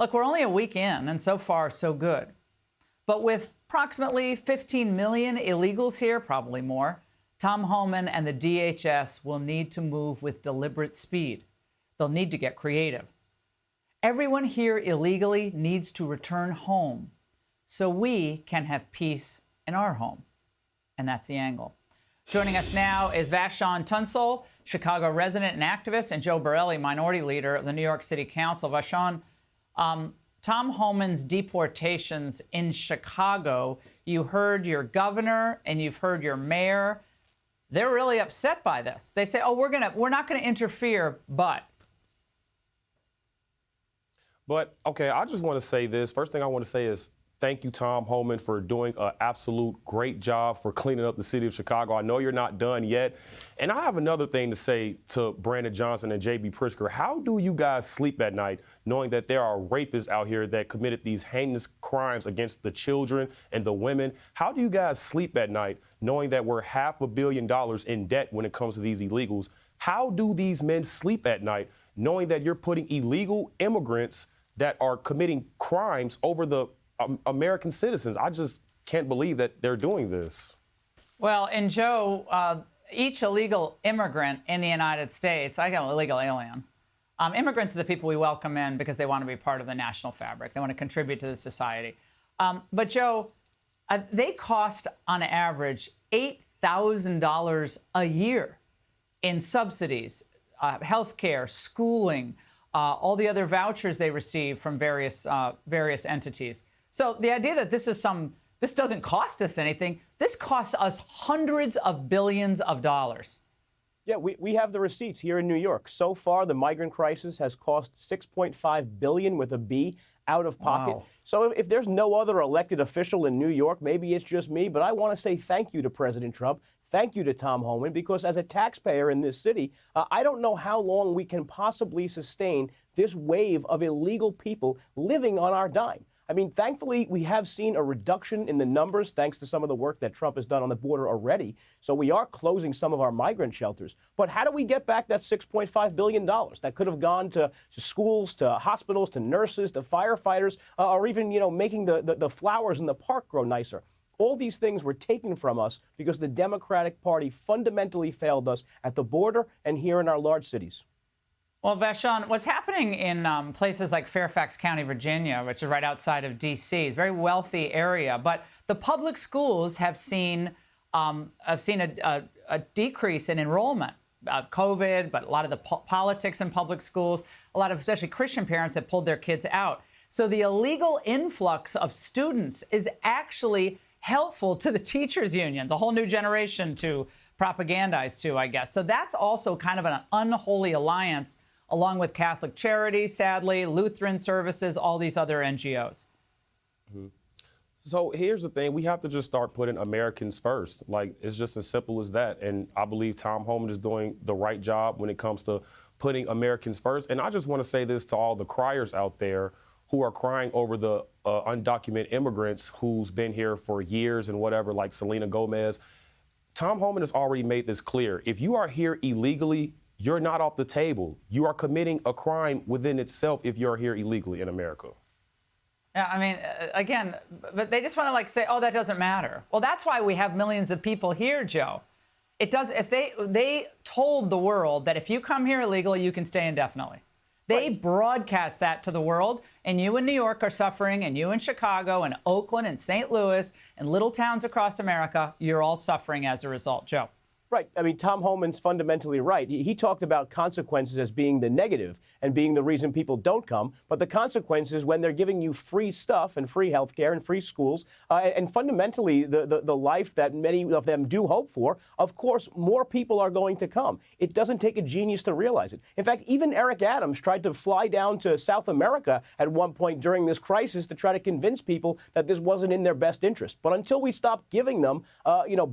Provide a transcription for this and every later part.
Look, we're only a week in, and so far, so good. But with approximately 15 million illegals here, probably more, Tom Homan and the DHS will need to move with deliberate speed. They'll need to get creative. Everyone here illegally needs to return home so we can have peace in our home. And that's the angle. Joining us now is Vashon Tuncle, Chicago resident and activist, and Joe Borelli, minority leader of the New York City Council. Vashon, Tom Homan's deportations in Chicago, you heard your governor and you've heard your mayor. They're really upset by this. They say, oh, we're not going to interfere, but. But, OK, I just want to say this. First thing I want to say is thank you, Tom Homan, for doing an absolute great job for cleaning up the city of Chicago. I know you're not done yet. And I have another thing to say to Brandon Johnson and J.B. Pritzker. How do you guys sleep at night knowing that there are rapists out here that committed these heinous crimes against the children and the women? How do you guys sleep at night knowing that we're $500 million in debt when it comes to these illegals? How do these men sleep at night knowing that you're putting illegal immigrants that are committing crimes over the American citizens? I just can't believe that they're doing this. Well, and Joe, each illegal immigrant in the United States, I got an illegal alien. Immigrants are the people we welcome in because they want to be part of the national fabric. They want to contribute to the society. But Joe, they cost on average $8,000 a year in subsidies, health care, schooling, all the other vouchers they receive from various entities. So the idea that this doesn't cost us anything, this costs us hundreds of billions of dollars. Yeah, we have the receipts here in New York. So far, the migrant crisis has cost $6.5 billion with a B out of pocket. Wow. So if there's no other elected official in New York, maybe it's just me, but I want to say thank you to President Trump. Thank you to Tom Homan, because as a taxpayer in this city, I don't know how long we can possibly sustain this wave of illegal people living on our dime. I mean, thankfully, we have seen a reduction in the numbers thanks to some of the work that Trump has done on the border already. So we are closing some of our migrant shelters. But how do we get back that $6.5 billion that could have gone to schools, to hospitals, to nurses, to firefighters, or even, making the flowers in the park grow nicer? All these things were taken from us because the Democratic Party fundamentally failed us at the border and here in our large cities. Well, Vashon, what's happening in places like Fairfax County, Virginia, which is right outside of D.C., is a very wealthy area, but the public schools have seen a decrease in enrollment. COVID, but a lot of the politics in public schools, a lot of especially Christian parents have pulled their kids out. So the illegal influx of students is actually helpful to the teachers' unions, a whole new generation to propagandize to, I guess. So that's also kind of an unholy alliance, along with Catholic Charities, sadly, Lutheran Services, all these other NGOs. Mm-hmm. So here's the thing. We have to just start putting Americans first. Like, it's just as simple as that. And I believe Tom Homan is doing the right job when it comes to putting Americans first. And I just want to say this to all the criers out there who are crying over the undocumented immigrants who's been here for years and whatever, like Selena Gomez. Tom Homan has already made this clear. If you are here illegally, you're not off the table. You are committing a crime within itself if you're here illegally in America. Yeah, I mean, again, but they just want to say, oh, that doesn't matter. Well, that's why we have millions of people here, Joe. It does. If they told the world that if you come here illegally, you can stay indefinitely. They broadcast that to the world, and you in New York are suffering, and you in Chicago and Oakland and St. Louis and little towns across America, you're all suffering as a result. Joe. Right. I mean, Tom Homan's fundamentally right. He talked about consequences as being the negative and being the reason people don't come. But the consequences when they're giving you free stuff and free health care and free schools and fundamentally the life that many of them do hope for, of course, more people are going to come. It doesn't take a genius to realize it. In fact, even Eric Adams tried to fly down to South America at one point during this crisis to try to convince people that this wasn't in their best interest. But until we stopped giving them,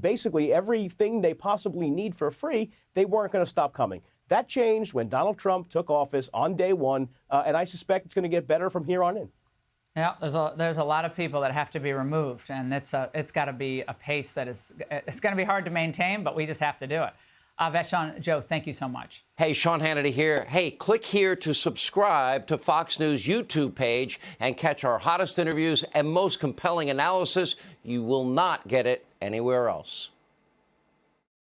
basically everything they possibly need for free, they weren't going to stop coming. That changed when Donald Trump took office on day one, and I suspect it's going to get better from here on in. Yeah, there's a lot of people that have to be removed, and it's got to be a pace that it's going to be hard to maintain, but we just have to do it. Vashon, Joe, thank you so much. Hey, Sean Hannity here. Hey, click here to subscribe to Fox News YouTube page and catch our hottest interviews and most compelling analysis. You will not get it anywhere else.